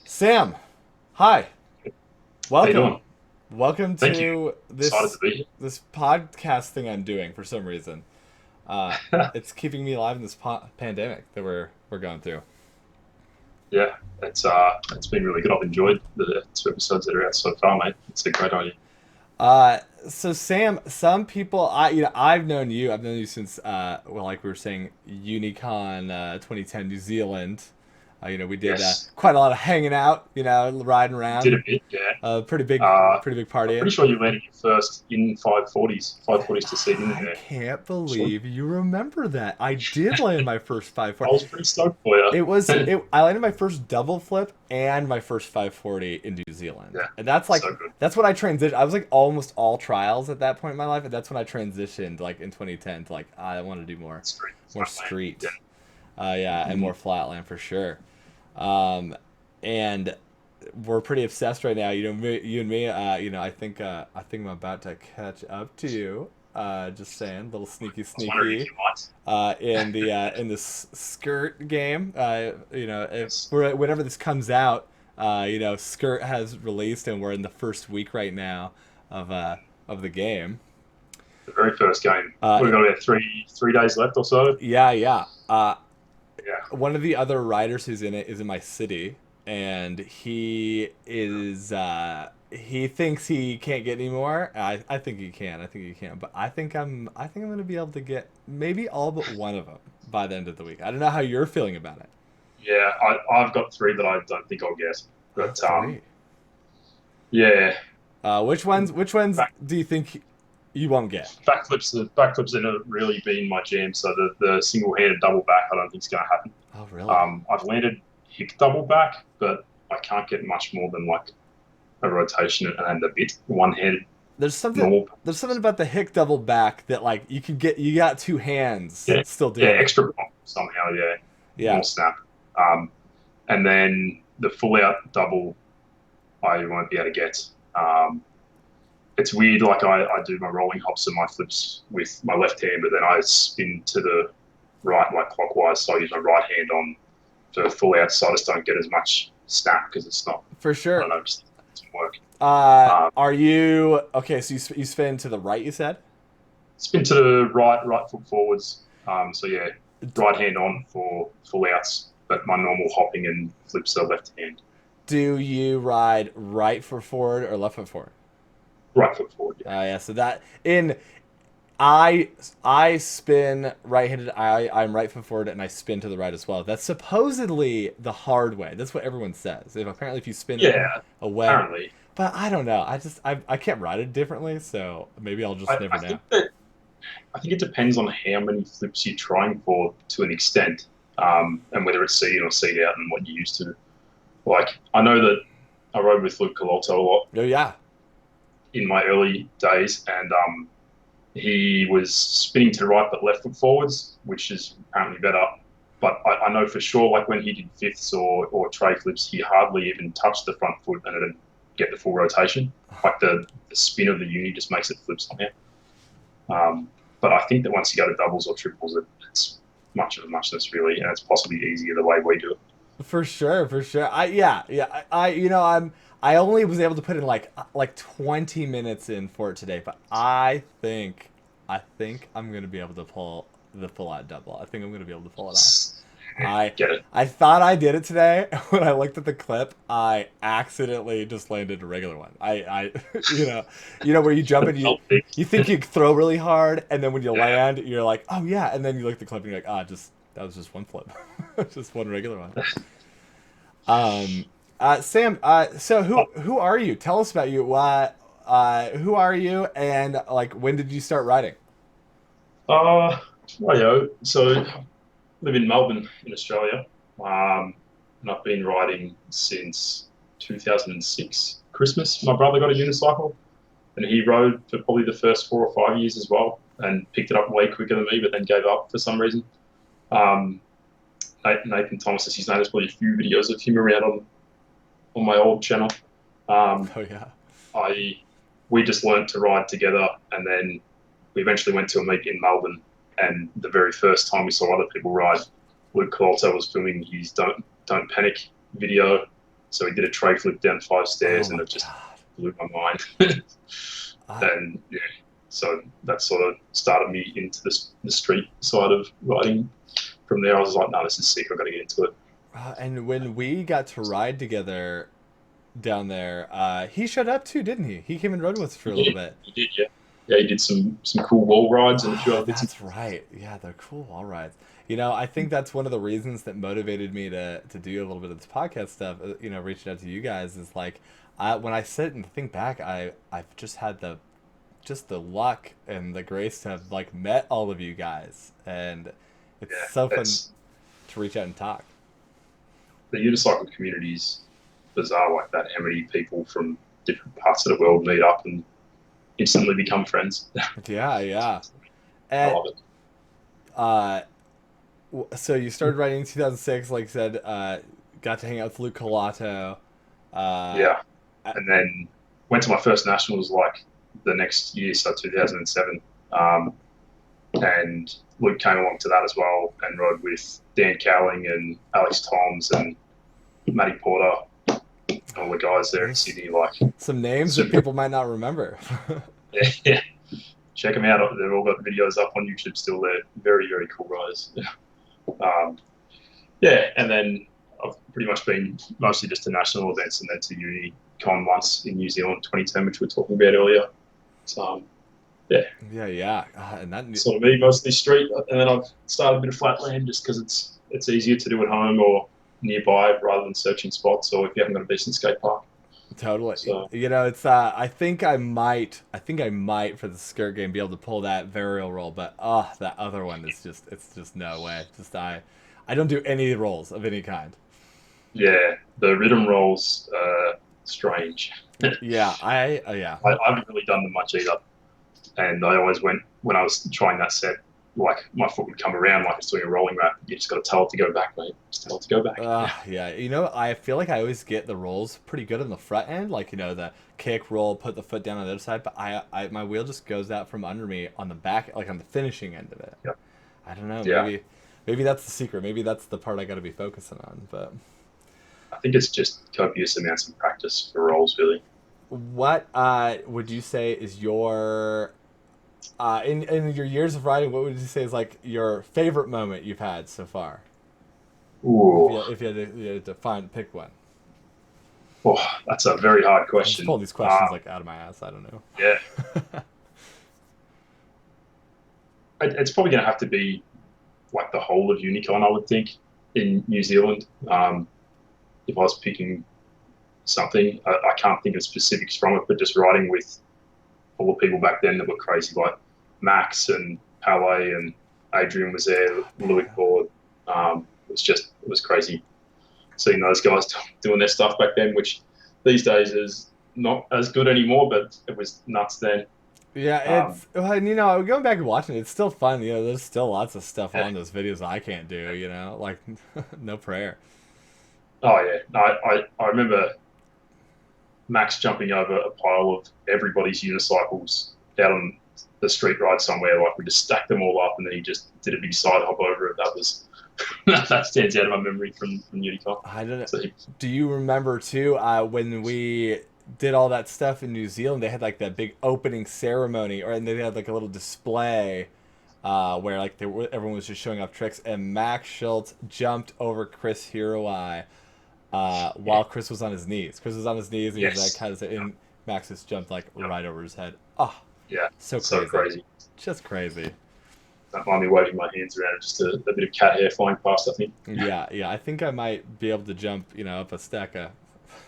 Sam, hi. How you Welcome. doing? Welcome Thank you. to Excited to this be this podcast thing I'm doing for some reason. Uh, here. it's keeping me alive in this pandemic that we're going through. Yeah, it's been really good. I've enjoyed the two episodes that are out so far, mate. It's a great idea. So Sam, some people I've known you since like we were saying, Unicon 2010 New Zealand. We did Yes, quite a lot of hanging out, riding you did a around. bit. Yeah. Pretty big, Uh, pretty big I'm partying. pretty sure you landed your first in 540s to seat in I there. can't Actually, believe you remember that. I did land my first five I four. was pretty stoked for you. It was it. I landed my first double flip and my first 540 in New Zealand, Yeah, and that's so like good. that's when I transitioned. I was like almost all trials at that point in my life, and that's when I transitioned like in 2010 to like I want to do Street more flatland. Yeah. street, yeah, and Mm. more flatland for sure. Um, and we're pretty obsessed right now. You and me. I think I'm about to catch up to you. Just saying, little sneaky, I was wondering if sneaky. you might. In the skirt game. If Yes. whenever this comes out, skirt has released, and we're in the first week right now of of the game. The very first game. Uh, We've got about three days left or so. yeah, yeah. Yeah. One of the other writers who's in it is in my city, and he thinks he can't get any more. I think he can. I think he can. But I think I'm gonna be able to get maybe all but one of them by the end of the week. I don't know how you're feeling about it. Yeah, I've got three that I don't think I'll get. Oh, But three. yeah, Which ones do you think you won't get? backflips have never really been my jam. So the single-handed double back, I don't think is going to happen. Oh, really? I've landed hick double back, but I can't get much more than like a rotation and a bit one-handed There's something normal. there's something about the hick double back that like you got two hands Yeah, still yeah, doing it. extra pump somehow. Yeah, Yeah. more snap. Um, and then the full-out double, I won't be able to get. It's weird. Like I do my rolling hops and my flips with my left hand, but then I spin to the right, like clockwise. So I use my right hand on for full out. So I just don't get as much snap because it's not. For I don't sure. know. Just doesn't work. Um, Are you okay? So you spin to the right, you said. spin to the right, right foot forwards. So yeah, right hand on for full outs, but my normal hopping and flips are left hand, Do you ride right foot forward or left foot forward? right foot forward. Yeah, Yeah. So that in I spin right-handed. I'm right foot forward, and I spin to the right as well. That's supposedly the hard way. That's what everyone says. Apparently if you spin it yeah. away, Apparently, but I don't know. I can't ride it differently, so maybe I'll just I, never I know. think that I think it depends on how many flips you're trying for to an extent, and whether it's seat in or seat out and what you're used to. Like, I know that I rode with Luke Colotto a lot Oh yeah. in my early days, and he was spinning to the right but left foot forwards, which is apparently better. But I know for sure, like when he did fifths or tray flips, he hardly even touched the front foot and it'd get the full rotation. Like the spin of the uni just makes it flip somehow. But I think that once you go to doubles or triples, it's much of a muchness really, and it's possibly easier the way we do it. For sure, for sure. I only was able to put in like 20 minutes in for it today, but I think I'm gonna be able to pull the full out double. I think I'm gonna be able to pull it off. I Get it? I thought I did it today. When I looked at the clip, I accidentally just landed a regular one. Where you jump and you Felt big. you think you throw really hard, and then when you Yeah, land, you're like, oh yeah, and then you look at the clip and you're like, just that was just one flip, just one regular one. Sam, so who are you? Tell us about you. Who are you, and like when did you start writing? Uh, Righto. So I live in Melbourne in Australia, and I've been riding since 2006 Christmas. My brother got a unicycle, and he rode for probably the first 4 or 5 years as well, and picked it up way quicker than me, but then gave up for some reason. Um, Nathan Thomas is his name. There's probably a few videos of him around on my old channel. Um, Oh yeah. I we just learned to ride together, and then we eventually went to a meet in Melbourne. And the very first time we saw other people ride, Luke Coulter was filming his "Don't Panic" video. So he did a tray flip down 5 stairs, Oh and my it just god. blew my mind. I, And yeah, so that sort of started me into the street side of riding. From there, I was like, "No, this is sick. I've got to get into it." and when we got to ride together down there, he showed up too, didn't he? He came and rode with us for a little He bit. he did, yeah. Yeah, he did some cool wall rides and a few Ah, other bits. that's right. Yeah, they're cool. All right. You know, I think that's one of the reasons that motivated me to do a little bit of this podcast stuff. You know, reaching out to you guys is like, when I sit and think back, I've just had the luck and the grace to have like met all of you guys, and it's Yeah, so fun that's to reach out and talk. the unicycle community is bizarre like that. How many people from different parts of the world meet up and instantly become friends. Yeah, yeah. I And love it. uh, so you started writing in 2006, like I said, got to hang out with Luke Colato. Uh, Yeah, and then went to my first nationals like the next year, so 2007. Um, and Luke came along to that as well and rode with Dan Cowling and Alex Toms and Matty Porter, all the guys there in there's Sydney. Like, some names that super, people might not remember. yeah, yeah. Check them out. They've all got videos up on YouTube still. They're very, very cool guys. Um, yeah, and then I've pretty much been mostly just to national events and then to uni con once in New Zealand 2010, which we were talking about earlier. So, yeah, Yeah, yeah, and that sort of me, mostly street. And then I've started a bit of flatland just because it's easier to do at home or nearby rather than searching spots or if you haven't got a decent skate park. totally. So, You know, it's I think I might for the skirt game be able to pull that varial roll, but that other one is just it's just no way. Just I don't do any rolls of any kind. yeah, the rhythm rolls strange. Yeah, yeah. I haven't really done them much either. And I always went when I was trying that set, like my foot would come around like it's doing a rolling wrap. You just got to tell it to go back, mate. Just tell it to go back. Yeah. You know, I feel like I always get the rolls pretty good on the front end, like you know the kick roll, put the foot down on the other side, but I my wheel just goes out from under me on the back, like on the finishing end of it. Yeah, I don't know, yeah. maybe that's the secret. Maybe that's the part I got to be focusing on. But I think it's just copious amounts of practice for rolls, really. what would you say is your in your years of riding? What would you say is like your favorite moment you've had so far? Ooh, If you had to pick one. oh, that's a very hard I'm just question. pulling these questions like out of my ass. I don't know. Yeah, it's probably going to have to be like the whole of Unicon, I would think, in New Zealand. If I was picking something, I can't think of specifics from it, but just riding with all the people back then that were crazy, like Max and Palais and Adrian was there, Louis Board. It was crazy seeing those guys doing their stuff back then, which these days is not as good anymore, but it was nuts then. Yeah, Um, it's well, and, you know, going back and watching it, it's still fun. You know, there's still lots of stuff yeah. on those videos I can't do. You know, like no prayer. Oh yeah, no, I remember Max jumping over a pile of everybody's unicycles out on the street ride somewhere. Like we just stacked them all up, and then he just did a big side hop over it. That was that stands out of my memory from Unicon. I don't know. So Do you remember too when we did all that stuff in New Zealand? They had like that big opening ceremony, and they had like a little display where like everyone was just showing off tricks, and Max Schultz jumped over Chris Hiroi while Chris was on his knees. Chris was on his knees, and he was like yes, kind of, and Max just jumped like yep. right over his head. Oh, Yeah, so so crazy, crazy. just crazy. Don't mind me waving my hands around. Just a bit of cat hair flying past, I think. Yeah, yeah. I think I might be able to jump, you know, up a stack of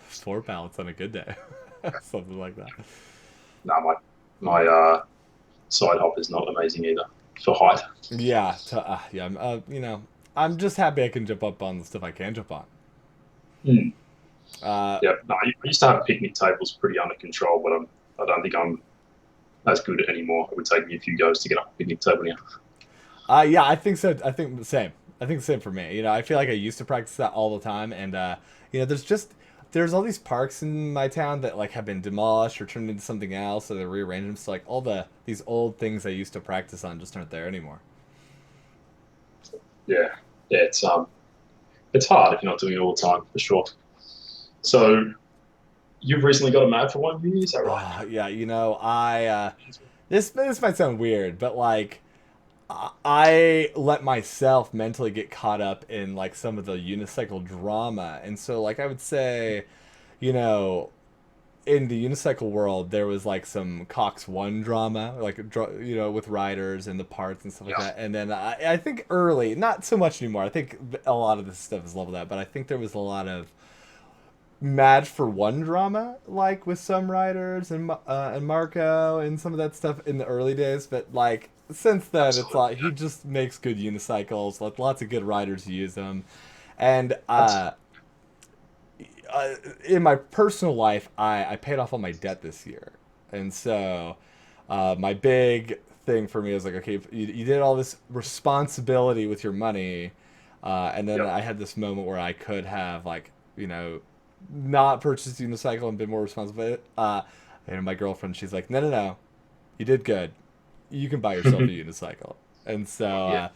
4 pallets on a good day, something like that. No, my side hop is not amazing either for height. Yeah, yeah. You know, I'm just happy I can jump up on the stuff I can jump on. Mm. Uh, Yeah, no, I used to have picnic tables pretty under control, but I don't think I'm as good anymore. It would take me a few goes to get up a picnic table now. yeah, I think so. I think the same. I think the same for me. You know, I feel like I used to practice that all the time, and you know, there's all these parks in my town that like have been demolished or turned into something else, or they rearranged them. So like all these old things I used to practice on just aren't there anymore. Yeah, yeah, it's hard if you're not doing it all the time, for sure. So you've recently got a mad for 1 year, is that right? Yeah, I this might sound weird, but like I let myself mentally get caught up in like some of the unicycle drama, and so like I would say, you know, in the unicycle world, there was like some Cox One drama, like with riders and the parts and stuff like Yeah. that. And then I think early, not so much anymore. I think a lot of this stuff is leveled out, but I think there was a lot of mad for one drama, like with some riders and Marco and some of that stuff in the early days. But like since then, it's Absolutely. like he just makes good unicycles. Like lots of good riders use them, and That's in my personal life, I paid off all my debt this year, and so my big thing for me is like, okay, you did all this responsibility with your money, and then yep. I had this moment where I could have like not purchased a unicycle and been more responsible. And my girlfriend, she's like, no, no, no, you did good. You can buy yourself a unicycle, and so. Yeah.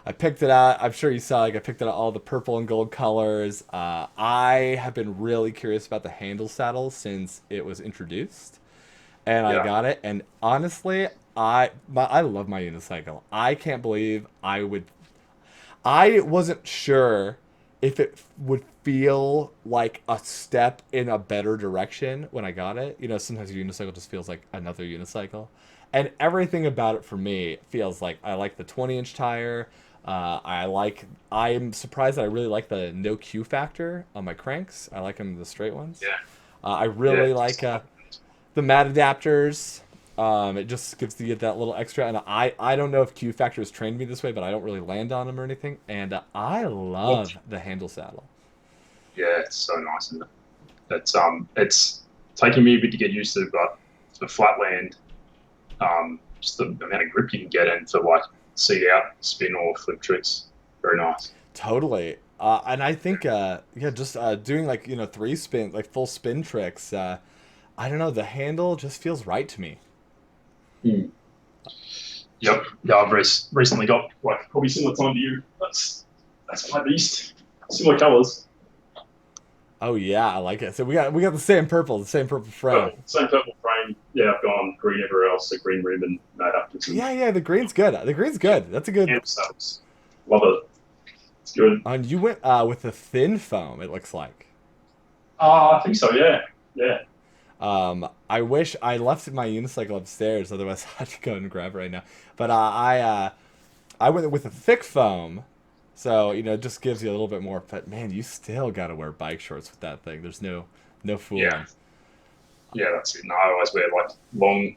I picked it out. I'm sure you saw like I picked out all the purple and gold colors. I have been really curious about the handle saddle since it was introduced, and I Yeah. got it. And honestly, I love my unicycle. I can't believe I would. I wasn't sure if it would feel like a step in a better direction when I got it. Sometimes a unicycle just feels like another unicycle. And everything about it for me feels like I like the 20-inch tire. I'm surprised that I really like the no Q factor on my cranks. I like them the straight ones. Yeah. I Yeah. really like the mat adapters. It just gives you that little extra, and I don't know if Q Factor has trained me this way, but I don't really land on them or anything. And I Well, love the handle saddle. yeah, it's so nice, isn't it? It's taking me a bit to get used to, but for flatland, just the amount of grip you can get in for like seat out, spin or flip tricks, very nice. Totally. And I think yeah, just doing like three spin like full spin tricks. I don't know, the handle just feels right to me. Mm. Yep. Yeah, I've recently got like probably similar time to you. That's my beast. Similar colours. Oh yeah, I like it. So we got the same purple frame. Purple, same purple frame. Yeah, I've gone green everywhere else. So green ribbon, made up with some Yeah, yeah, the green's good. The green's good. That's a good. amp saddles. Love it. It's good. And you went with the thin foam. It looks like. I think so. Yeah. Yeah. I wish I left my unicycle upstairs. Otherwise, I had to go and grab it right now. But I went with a thick foam, so it just gives you a little bit more. But man, you still gotta wear bike shorts with that thing. There's no Yeah. fooling. Yeah. That's it. No, I always wear like long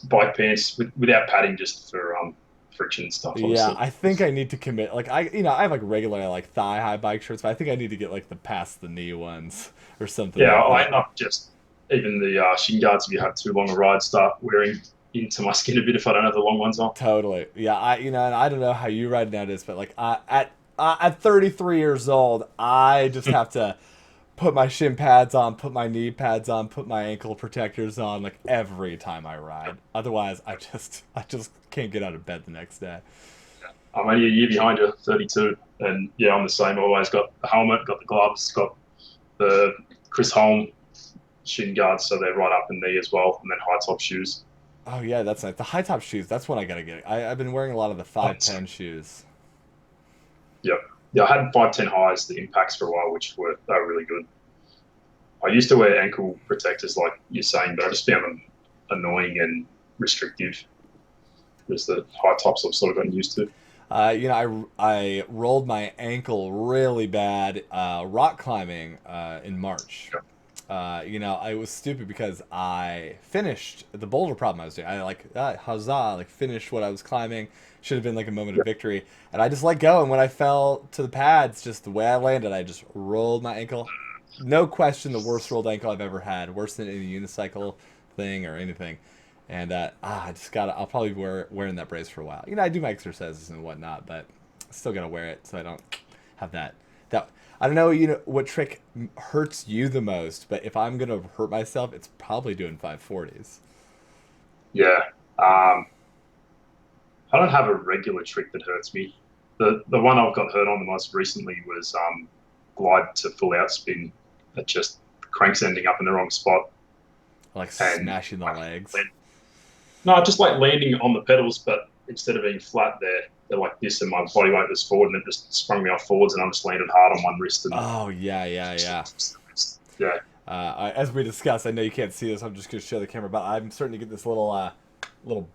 bike pants without padding just for friction stuff. Yeah, Obviously. I think I need to commit. Like I have like regular like thigh high bike shorts, but I think I need to get like the past the knee ones or something Yeah, like I that. end up just even the shin guards. If you have too long a ride, start wearing into my skin a bit if I don't have the long ones on. Totally. Yeah, and I don't know how you ride nowadays, but like at 33 years old, I just have to put my shin pads on, put my knee pads on, put my ankle protectors on like every time I ride. Otherwise, I just can't get out of bed the next day. I'm only a year behind you, 32, and yeah, I'm the same. I've always got the helmet, got the gloves, got the Chris Holm shin guards, so they're right up in knee as well, and then high top shoes. Oh yeah, that's nice. The high top shoes, that's what I gotta get. I've been wearing a lot of the Oh, 510 shoes. yeah, yeah. I had 510 highs, the impacts for a while, which were they were really good. I used to wear ankle protectors, like you're saying, but I just found them annoying and restrictive. Because the high tops I've sort of gotten used to. I rolled my ankle really bad rock climbing in March. Yeah, I was stupid because I finished the boulder problem I was doing. I like huzzah, like finished what I was climbing. Should have been like a moment of yeah. victory, and I just let go. And when I fell to the pads, just the way I landed, I just rolled my ankle. No question, the worst rolled ankle I've ever had, worse than any unicycle thing or anything. And I just gotta. I'll probably be wearing that brace for a while. I do my exercises and whatnot, but still gotta wear it so I don't have that. I don't know. What trick hurts you the most, but if I'm gonna hurt myself, it's probably doing 540s. Yeah. I don't have a regular trick that hurts me. The one I've got hurt on the most recently was glide to full out spin. It just cranks ending up in the wrong spot Like and smashing the legs. no, just like landing on the pedals, but instead of being flat, they're like this, and my body weight was forward, and it just sprung me off forwards, and I just landed hard on one wrist, and Oh yeah, yeah, yeah. yeah, As we discussed, I know you can't see this. I'm just gonna show the camera, but I'm starting to get this little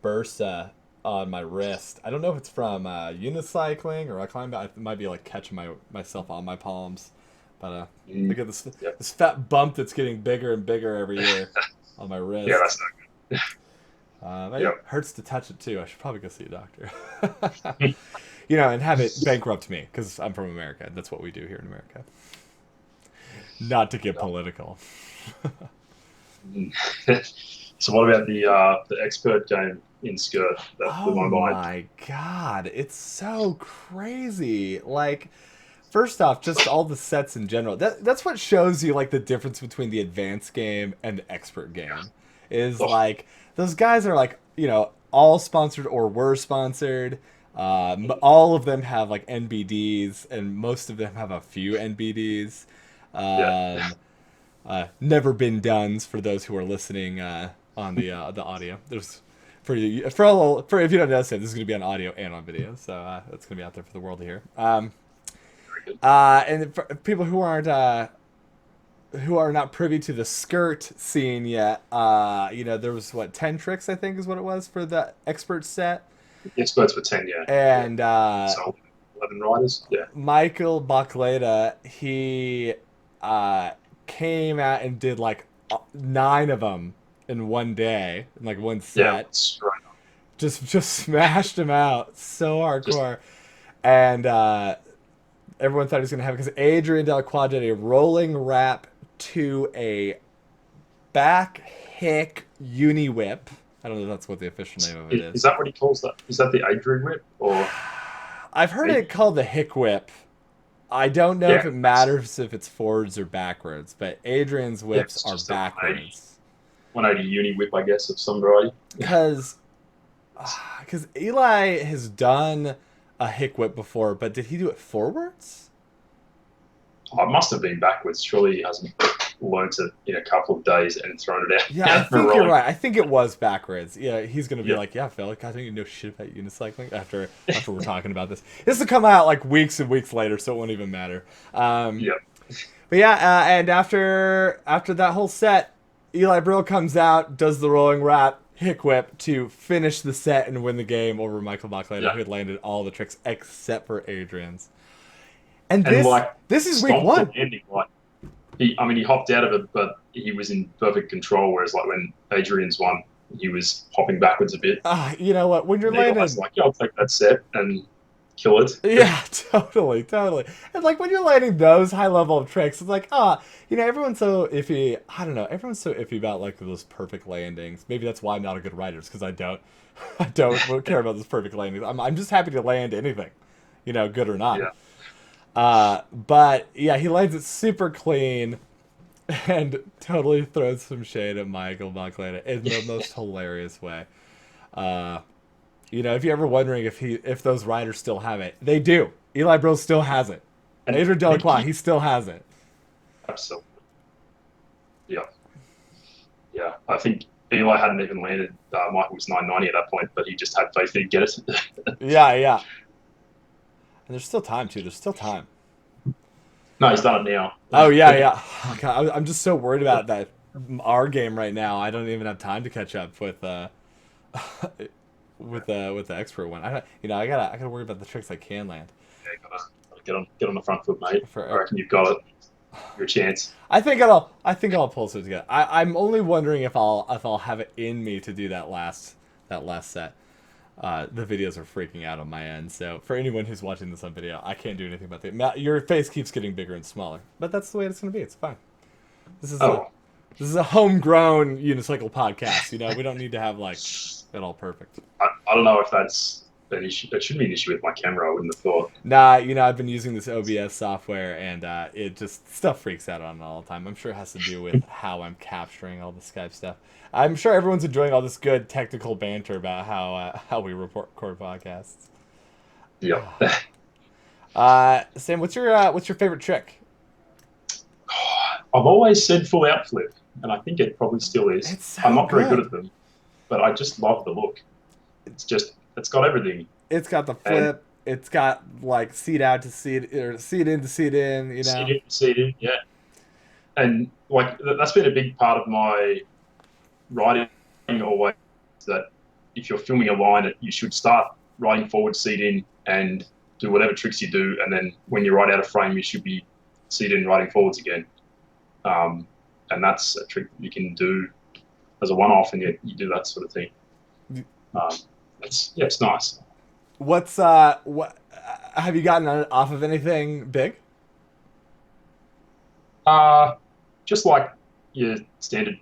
burst on my wrist. I don't know if it's from unicycling or I climbed. It might be like catching myself on my palms. But look at this fat bump that's getting bigger and bigger every year on my wrist. yeah, that's no It Yep. hurts to touch it too. I should probably go see a doctor. And have it bankrupt me because I'm from America. That's what we do here in America. Not to get political. So what about the expert game in Skirt that blew Oh my mind? my god, it's so crazy. Like, first off, just all the sets in general. That's what shows you like the difference between the advanced game and the expert game. Is Oh, like those guys are like, all sponsored or were sponsored. All of them have like NBDs, and most of them have a few NBDs. yeah, Um, Never been done's for those who are listening on the audio. There's for if you don't notice it, this is going to be on audio and on video, so it's going to be out there for the world to hear. very good. And for people who are not privy to the skirt scene yet, there was 10 tricks I think is what it was for the expert set, The experts were 10, yeah, yeah. and So 11 riders, yeah, Michael Bacleda, he uh, came out and did like 9 of them in one day, in like one yeah, set. straight up. Just smashed him out so Just hardcore, and everyone thought he was gonna have it because Adrian Delacroix did a rolling wrap to a back hick uni whip. I don't know if that's what the official name of it is is. that what he calls that? Is that the Adrian whip or I've heard it called the hick whip. I don't know if yeah? it matters if it's forwards or backwards, but Adrian's Yeah, whips it's are just a 180, backwards. 180 uni whip, I guess, of some variety. Because Eli has done a hick whip before, but did he do it forwards? Oh, it must have been backwards. Surely he hasn't learnt it in a couple of days and thrown it Yeah, I out for think you're rolling. right. I think it was backwards. Yeah, he's gonna be Yeah, like, "Yeah, Phil, I think you know shit about unicycling." After we're talking about this, this will come out like weeks and weeks later, so it won't even matter. Um, yeah, but yeah, and after that whole set, Eli Brill comes out, does the rolling wrap, hick whip to finish the set and win the game over Michael Bachleder, yeah. who had landed all the tricks except for Adrian's. And And this like this is week stomped the one. landing. Like he hopped out of it, but he was in perfect control. Whereas like when Adrian's won, he was hopping backwards a bit. You know what? When you're And Eli's landing like, yeah, I'll take that set and kill it. Yeah, totally, totally. And like when you're landing those high level of tricks, it's like, everyone's so iffy. I don't know. Everyone's so iffy about like those perfect landings. Maybe that's why I'm not a good writer, because I don't, I don't care about those perfect landings. I'm just happy to land anything, good or not. Yeah, But yeah, he lands it super clean, and totally throws some shade at Michael Bachleda in the most hilarious way. Uh, if you're ever wondering if those riders still have it, they do. Eli Brill still has it. and Adrian I think Delacroix, he still has it. absolutely. Yeah, yeah. I think Eli hadn't even landed. Michael was 990 at that point, but he just had faith he'd get it. Yeah, yeah. And there's still time too. There's still time. No, he's done it now. Oh yeah, yeah. Oh, God, I'm just so worried about that our game right now. I don't even have time to catch up with with the expert one. I gotta worry about the tricks I can land. Yeah, gotta get on the front foot, mate. I For reckon you've got it. Your chance. I think I'll pull something together. I'm only wondering if I'll have it in me to do that last set. The videos are freaking out on my end, so for anyone who's watching this on video, I can't do anything about that. Your face keeps getting bigger and smaller, but that's the way it's gonna be. It's fine. This is Oh, a homegrown unicycle podcast. We don't need to have like it all perfect. I don't know if that's an issue. That should be an issue with my camera. I wouldn't have thought. Nah, I've been using this OBS software, and it just stuff freaks out on it all the time. I'm sure it has to do with how I'm capturing all the Skype stuff. I'm sure everyone's enjoying all this good technical banter about how we record podcasts. Yeah. Sam, what's your favorite trick? I've always said full out flip, and I think it probably still is. It's I'm so not very good good. at them, but I just love the look. It's got everything. It's got the And flip. It's got like seat out to seat or seat in to seat in. You know. seated, yeah. And like that's been a big part of my writing always, that if you're filming a line, you should start writing forward, seat in, and do whatever tricks you do, and then when you write out of frame, you should be seat in, writing forwards again. Um, and that's a trick that you can do as a one-off, and you do that sort of thing. Um, it's nice. What have you gotten off of anything big? Uh, just like your standard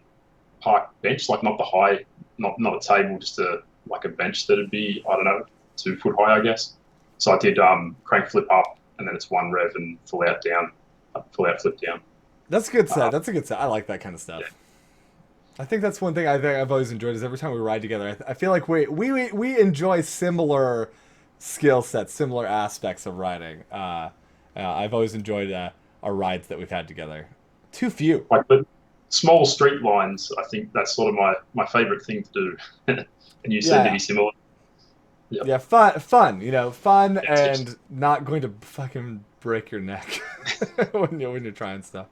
park bench, like not the high, not a table, just a like a bench that'd be, I don't know, 2 foot high, I guess. So I did crank flip up, and then it's one rev and full out down, full out flip down. That's a good set. Uh, That's a good set. I like that kind of yeah, stuff. I think that's one thing I think I've always enjoyed is every time we ride together, I feel like we enjoy similar skill sets, similar aspects of riding. I've always enjoyed our rides that we've had together. Too few. like the small street lines, I think that's sort of my favorite thing to do. And you seem to Yeah, be similar. Yeah, yeah, fun. You know, fun it's and not going to fucking break your neck when you're trying stuff.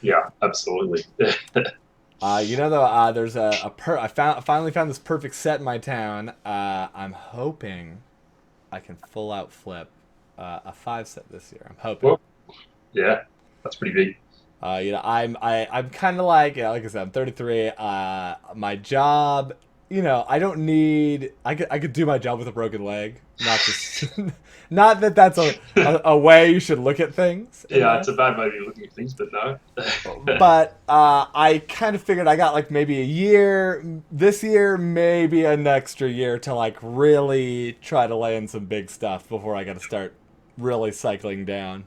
yeah, absolutely. You know though, there's I finally found this perfect set in my town. I'm hoping I can full out flip a five set this year. I'm hoping. Well, yeah, that's pretty big. I'm kind of like, like I said, I'm 33. My job, I don't need. I could do my job with a broken leg. Not just, not that that's a way you should look at things in Yeah, it's life. a bad way of looking at things, but no. But I kind of figured I got like maybe a year this year, maybe an extra year to like really try to lay in some big stuff before I got to start really cycling down.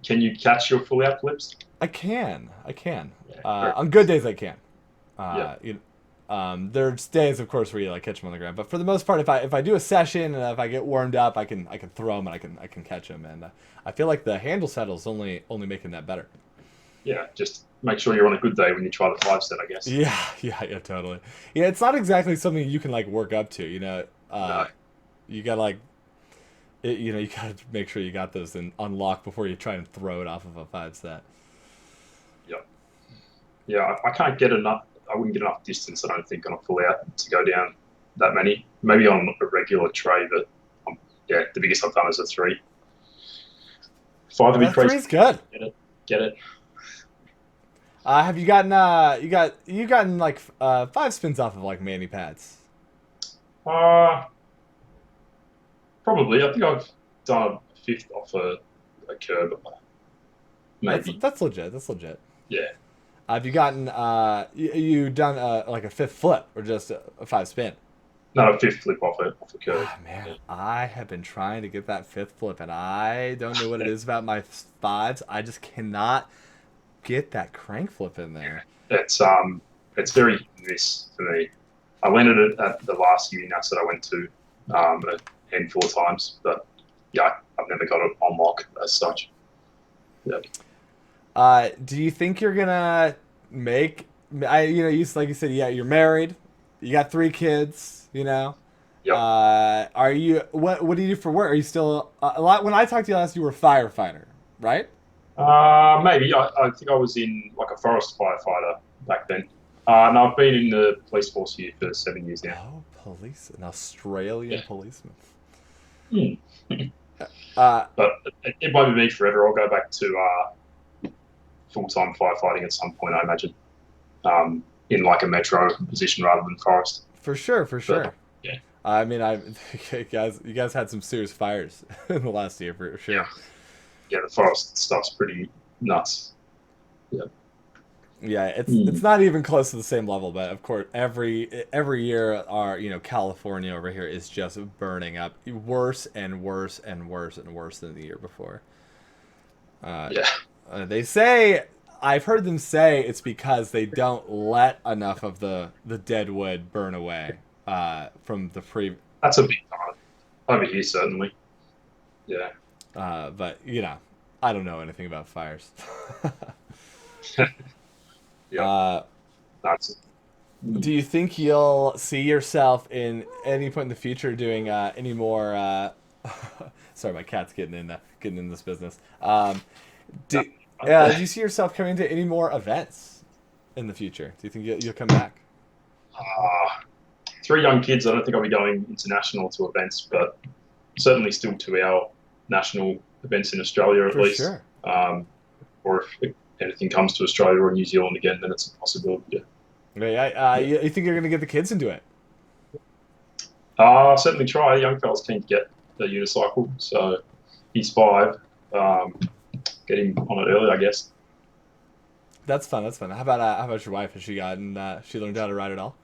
Can you catch your full out flips? I can. Yeah, very On good nice. days, I can. Yeah, There's days, of course, where you like catch them on the ground, but for the most part, if I do a session and if I get warmed up, I can throw them and I can catch them, and I feel like the handle saddle is only making that better. yeah. Just make sure you're on a good day when you try the five set, I guess. Yeah, yeah, totally. Yeah, it's not exactly something you can like work up to. No. You gotta like, you gotta make sure you got those in unlock before you try and throw it off of a five set. Yeah. Yeah. I can't get enough. I wouldn't get enough distance, I don't think, on a full out to go down that many. Maybe on a regular tray, but yeah, the biggest I've done is a three. Five would be crazy. Three's good. Get it. Get it. Have you gotten you gotten like five spins off of like mani pads? Uh, Probably. I think I've done a fifth off a curb, That's maybe. that's legit. That's legit. Yeah. Have you gotten you done like a fifth flip or just a five spin? No, a fifth flip off a curb. Ah, man, Yeah. I have been trying to get that fifth flip, and I don't know what it is about my fives. I just cannot get that crank flip in there. It's very hit and miss for me. I landed it at the last uni nuts that I went to a handful of times, but yeah, I've never got it on lock as such. Yeah. Do you think you're gonna make? Like you said, yeah, you're married, you got three kids. Yep. Are you what do you do for work? Are you still a lot? When I talked to you last, you were a firefighter, right? Maybe I think I was in like a forest firefighter back then. And I've been in the police force here for 7 years now. Oh, an Australian Yeah. policeman. Hmm. Uh, But it won't be me forever. I'll go back to full-time firefighting at some point, I imagine, in like a metro position rather than forest. for sure, for But sure. yeah, I mean, you guys had some serious fires in the last year for yeah, sure. yeah. The forest stuff's pretty nuts. Yeah. Yeah, it's Hmm. not even close to the same level, but of course, every year, our California over here is just burning up, worse and worse and worse and worse than the year before. Uh, Yeah. they say I've heard them say it's because they don't let enough of the dead wood burn away from the pre. That's a big part over here, certainly. Yeah. But I don't know anything about fires. Yeah. uh, That's do you think you'll see yourself in any point in the future doing any more? Sorry, my cat's getting in this business. no. Do do you see yourself coming to any more events in the future? Do you think you'll come back? uh, three young kids. I don't think I'll be going international to events, but certainly still to our national events in Australia at For least. sure. Or if anything comes to Australia or New Zealand again, then it's a possibility. Yeah. Yeah, Yeah. you think you're gonna get the kids into it? Certainly try. Young fella's keen to get a unicycle, so he's 5. Um, get him on it early, I guess. That's fun. That's fun. How about your wife? Has she gotten? She learned how to ride at all?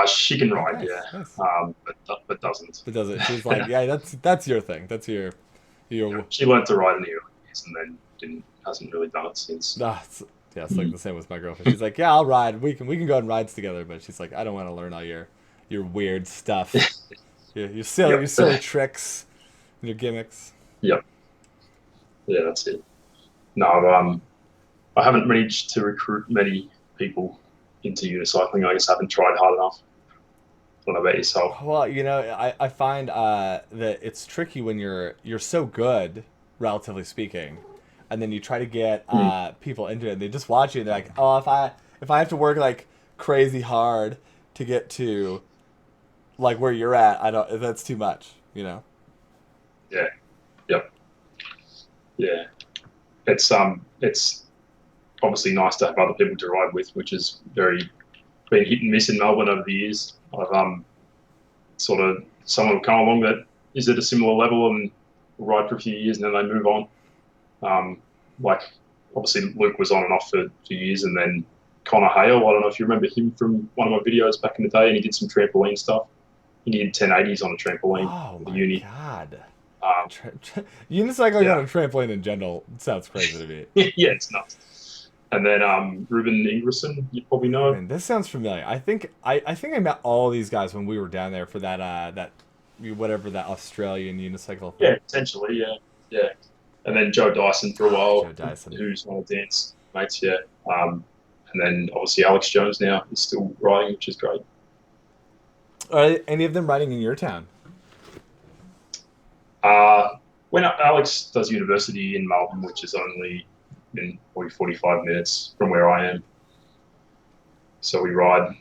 She can Oh, ride, yeah, nice, nice. but doesn't. But does it? She's like, yeah, that's your thing. That's Yeah, your. she learned to ride in the early years and then didn't hasn't really done it since. Yeah, it's like the same with my girlfriend. She's like, yeah, I'll ride. We can go on rides together. But she's like, I don't want to learn all your weird stuff. Your Yep, silly tricks, and your gimmicks. yep, yeah, that's it. No, I haven't managed to recruit many people into unicycling. I guess I haven't tried hard enough. I don't know about yourself. Well, I find that it's tricky when you're so good, relatively speaking, and then you try to get Mm, people into it. And they just watch you. And they're like, oh, if I have to work like crazy hard to get to like where you're at, I don't. That's too much. yeah, yep, yeah. It's obviously nice to have other people to ride with, which is very been hit and miss in Melbourne over the years. I've sort of someone will come along that is at a similar level and will ride for a few years and then they move on. Um, like obviously Luke was on and off for years, and then Connor Hale. I don't know if you remember him from one of my videos back in the day, and he did some trampoline stuff. He did 1080s on a trampoline Oh at the my uni. god. Um, Unicycling on yeah, a trampoline in general sounds crazy to me. yeah, it's nuts. And then Ruben Ingerson, you probably know. Ruben, this sounds familiar. I think I met all these guys when we were down there for that whatever that Australian unicycle Yeah, thing. potentially, yeah, yeah. And then Joe Dyson for a Ah, Joe while, Dyson. who's one of the dance mates, yeah. Um, and then obviously Alex Jones now is still riding, which is great. Are any of them riding in your town? When Alex does university in Melbourne, which is only in probably 45 minutes from where I am, so we ride.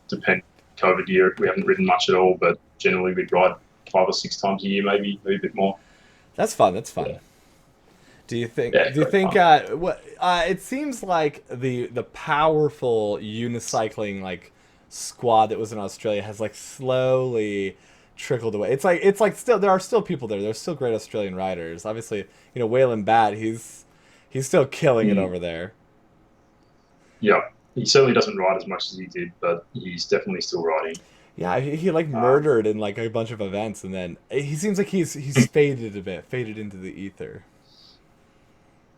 Depend COVID year, we haven't ridden much at all, but generally we'd ride 5 or 6 times a year, maybe a bit more. That's fun. That's fun. Yeah, Do you think? yeah, Do you great think? fun. What? It seems like the powerful unicycling like squad that was in Australia has like slowly trickled away. It's like still there are still people there. There's still great Australian riders. Obviously, Waylon Bat. He's still killing it Mm, over there. yeah, he certainly doesn't ride as much as he did, but he's definitely still riding. Yeah, he like Um, murdered in like a bunch of events, and then he seems like he's faded a bit, faded into the ether.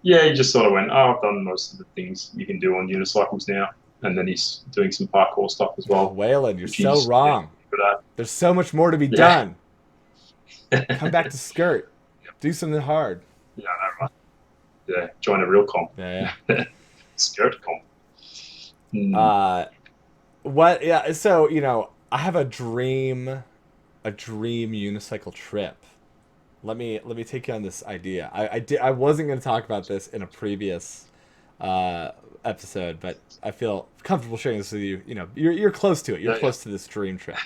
yeah, he just sort of went, oh, I've done most of the things you can do on unicycles now. And then he's doing some parkour stuff as well, Waylon, you're which so he's wrong. good at. There's so much more to be Yeah. done. Come back to skirt. Do something hard. Yeah, I know, right? Yeah, join a real comp. Yeah, Skirt comp. yeah. Mm, What? Yeah. So I have a dream unicycle trip. Let me take you on this idea. I wasn't going to talk about this in a previous uh, episode, but I feel comfortable sharing this with you. You're close to it. You're yeah, yeah. close to this dream trip.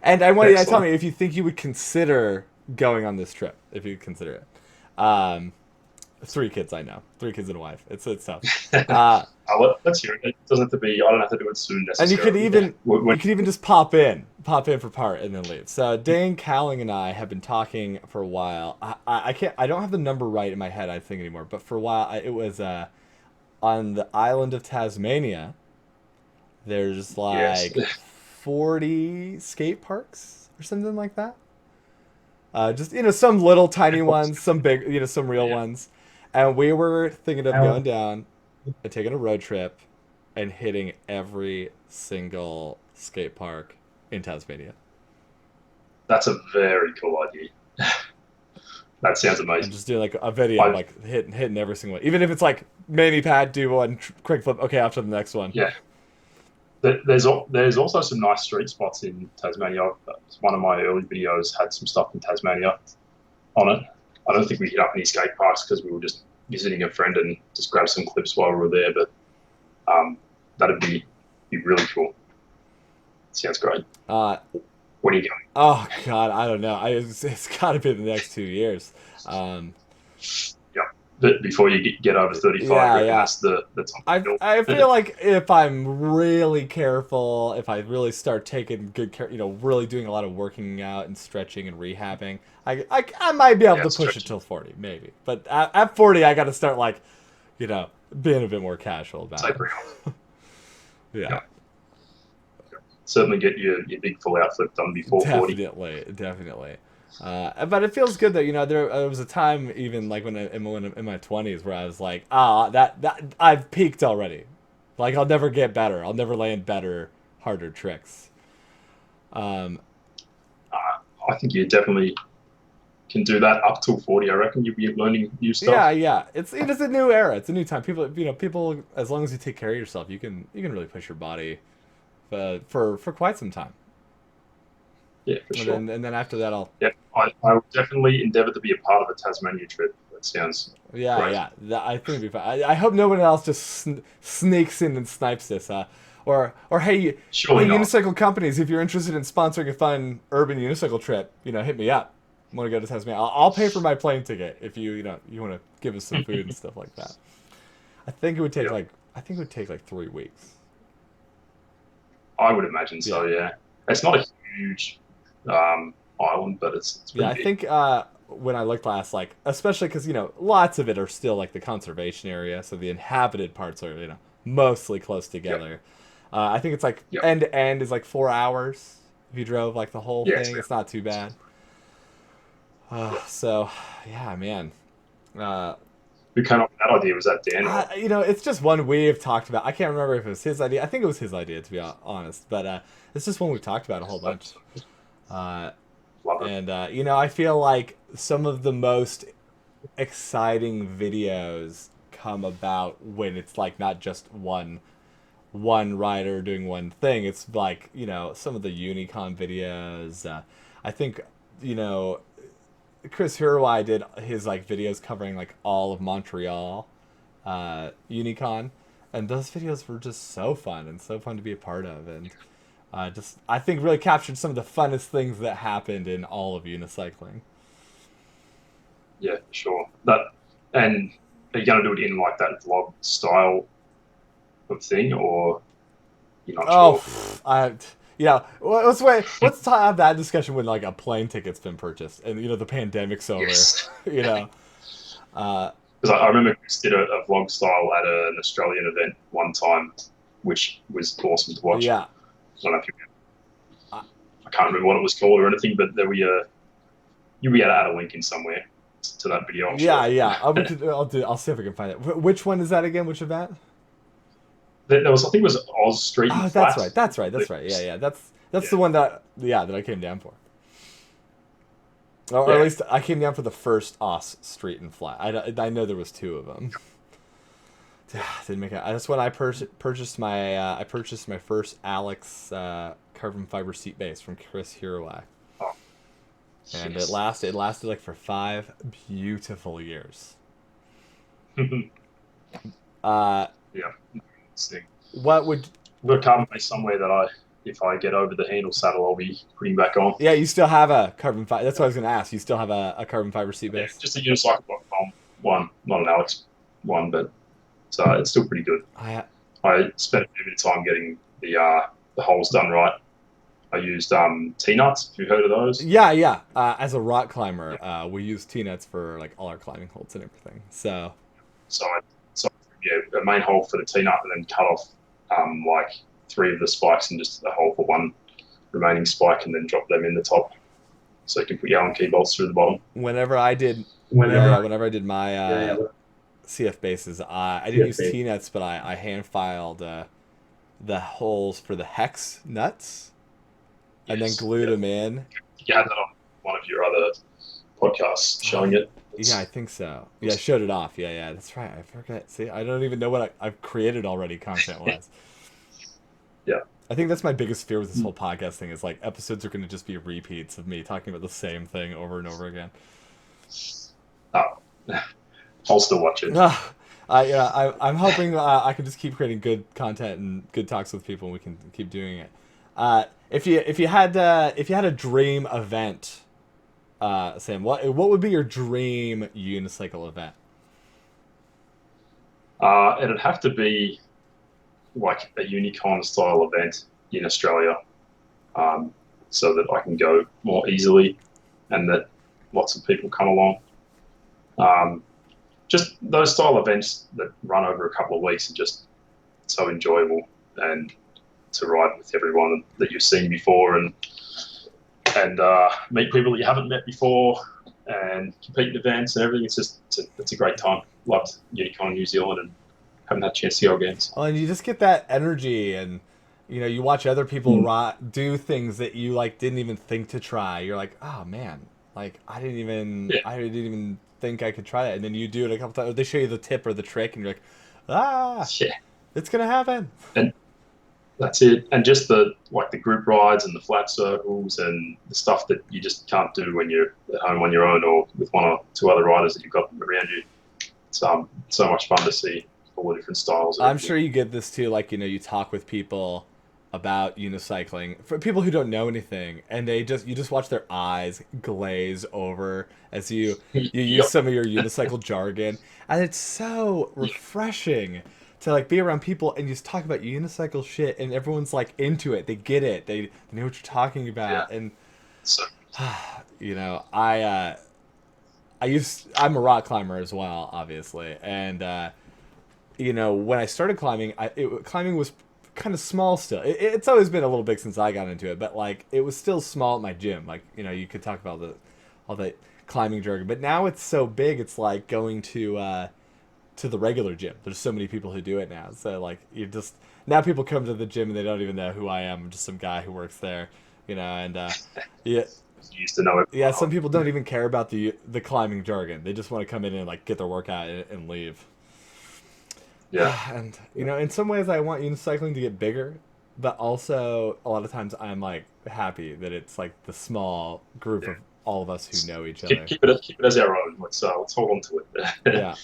And I want you to tell Excellent. me if you think you would consider going on this trip. If you would consider it. Um, 3 kids, I know. 3 kids and a wife. It's tough. Uh, Let's hear it. It doesn't have to be, I don't have to do it soon and you could necessarily. even When, you could even just pop in for part, and then leave. So Dane Cowling and I have been talking for a while. I can't. I don't have the number right in my head. I think anymore. But for a while, it was on the island of Tasmania. There's yes. like 40 skate parks or something like that. Just some little tiny ones, some big, some real Yeah. ones, and we were thinking of going down and taking a road trip and hitting every single skate park in Tasmania. That's a very cool idea. That sounds And amazing. just do like a video of I like hitting every single one, even if it's like mani pad, do one, quick flip, okay, after the next one. Yeah, there's also some nice street spots in Tasmania. One of my early videos had some stuff in Tasmania on it. I don't think we hit up any skate parks because we were just visiting a friend and just grabbed some clips while we were there. But um, that'd be really cool. Sounds great. Uh, When are you going? oh God, I don't know. It's got to be the next 2 years. Um, Yeah, but before you get over 35, I yeah, reckon yeah. that's the top of the I hill. feel like if I'm really careful, if I really start taking good care, really doing a lot of working out and stretching and rehabbing, I might be able Yeah, to push it stretching. till 40, maybe. But at 40, I got to start like, being a bit more casual about it. Tapering off. Yeah, Yeah, certainly get your big full out flip done before 40. definitely, definitely. But it feels good that there was a time even like in my 20s where I was like, that I've peaked already. Like I'll never get better. I'll never land better, harder tricks. Um, I think you definitely can do that up till 40. I reckon you'll be learning new yeah, stuff. yeah. It is a new era. It's a new time. People, as long as you take care of yourself, you can really push your body for quite some time. Yeah, for And sure. then after that, I'll Yeah, I will definitely endeavour to be a part of a Tasmania trip. That sounds yeah, great. yeah. I think it'd be fine. I hope no one else just sneaks in and snipes this. Or hey, Surely not. unicycle companies, if you're interested in sponsoring a fun urban unicycle trip, hit me up. Want to go to Tasmania? I'll pay for my plane ticket if you want to give us some food and stuff like that. I think it would take Yeah, like I think it would take like 3 weeks. I would imagine Yeah, so. Yeah, it's not a huge island, but it's yeah. pretty I big. think when I looked last, like especially because lots of it are still like the conservation area, so the inhabited parts are mostly close Yeah, together. I think it's like yeah, end to end is like 4 hours if you drove like the whole yeah. It's thing. fair. It's not too bad. Yeah. So yeah, man. Uh, Who came up with that idea? Was that Dan or? it's just one we've talked about. I can't remember if it was his idea. I think it was his idea to be honest, but it's just one we've talked about a whole bunch. Uh, Love it. and I feel like some of the most exciting videos come about when it's like not just one rider doing one thing. It's like some of the Unicon videos. I think you know Chris Hurwai did his like videos covering like all of Montreal Unicon, and those videos were just so fun and so fun to be a part of, and just I think really captured some of the funnest things that happened in all of unicycling. Yeah, for sure. That and are you going to do it in like that vlog style of thing, or you're not Oh, sure? let's have that discussion when like a plane ticket's been purchased and the pandemic's over. Yes. you know, uh, Because I remember Chris did a vlog style at an Australian event one time, which was awesome to watch. yeah, I don't know if you, uh, I can't remember what it was called or anything, but there we you'll be able to add a link in somewhere to that video, I'm yeah, sure. yeah. I'll see if I can find it. Which one is that again? Which event? There was, I think it was Oz Street and Oh, that's Flat. right. That's right. I believe That's it right. Yeah, was. yeah. That's Yeah, the one that I came down for. Or at yeah, least I came down for the first Oss Street and Flat. I know there was two of them. Didn't make it. That's when I purchased my first Alex carbon fiber seat base from Chris Hurway, oh, and it yes. lasted like for 5 beautiful years. Uh, Yeah, interesting. what would I've got a carbon base somewhere that if I get over the handle saddle, I'll be putting back on. Yeah, you still have a carbon fiber. That's what I was gonna ask. You still have a carbon fiber seat Yeah, base? just a unicycle.com one, not an Alex one, but it's still pretty good. I I spent a bit of time getting the holes done right. I used T-nuts. Have you heard of those? Yeah, yeah. As a rock climber, Yeah. we use T-nuts for like all our climbing holds and everything. So So yeah, a main hole for the T-nut, and then cut off like three of the spikes and just a hole for one remaining spike, and then drop them in the top, so you can put your Allen key bolts through the bottom. whenever I did, yeah, Whenever, yeah, whenever I did my yeah, yeah, CF bases, I didn't use CFB. T-nuts, but I hand filed the holes for the hex nuts and then Yes, glued yeah. them in. You had that on one of your other podcasts Uh, showing it. yeah, I think so. Yeah, I showed it off. Yeah, yeah, that's right. I forgot. See, I don't even know what I've created already content wise. Yeah. I think that's my biggest fear with this whole podcast thing is like episodes are going to just be repeats of me talking about the same thing over and over again. Oh, I'll still watch it. I'm hoping I can just keep creating good content and good talks with people, and we can keep doing it. If you had a dream event, Sam, what would be your dream unicycle event? It'd have to be like a Unicon style event in Australia, um, so that I can go more easily and that lots of people come along. Um, just those style events that run over a couple of weeks are just so enjoyable, and to ride with everyone that you've seen before, and meet people that you haven't met before, and compete in events and everything. It's a great time. Loved Unicon in New Zealand and haven't had a chance to go again. So. Oh, and you just get that energy, and you watch other people Mm, do things that you like didn't even think to try. You're like, oh man, like yeah, I didn't even think I could try that, and then you do it a couple times. They show you the tip or the trick, and you're like, ah, yeah, it's gonna happen. and that's it. And just the group rides and the flat circles and the stuff that you just can't do when you're at home on your own or with one or two other riders that you've got around you. It's so much fun to see all the different styles of I'm everything. sure you get this too. Like you talk with people about unicycling for people who don't know anything, and you just watch their eyes glaze over as you use Yep. some of your unicycle jargon, and it's so refreshing to like be around people and you just talk about unicycle shit, and everyone's like into it. They get it. They know what you're talking Yeah. about, and So you know I'm a rock climber as well, obviously, and when I started climbing, climbing was kind of small still. It's always been a little big since I got into it, but like it was still small at my gym. Like you could talk about all the climbing jargon, but now it's so big. It's like going to the regular gym. There's so many people who do it now. So like you just now people come to the gym and they don't even know who I am. I'm just some guy who works there, and yeah. you used to know Yeah, everyone. some people don't even care about the climbing jargon. They just want to come in and like get their workout and leave. Yeah. And in some ways I want unicycling to get bigger, but also a lot of times I'm like happy that it's like the small group Yeah. of all of us who know each Keep, other. keep it as our own. Let's hold on to it. Yeah.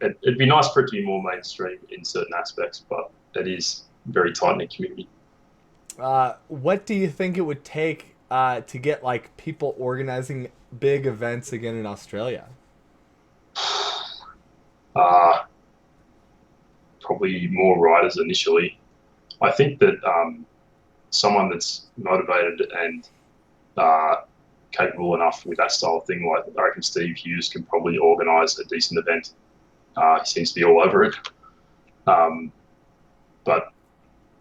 It'd be nice for it to be more mainstream in certain aspects, but it is very tight knit community. What do you think it would take to get like people organizing big events again in Australia? Uh, Probably more riders initially. I think that someone that's motivated and uh, capable enough with that style of thing, like I reckon Steve Hughes can probably organise a decent event. He seems to be all over it. Um, but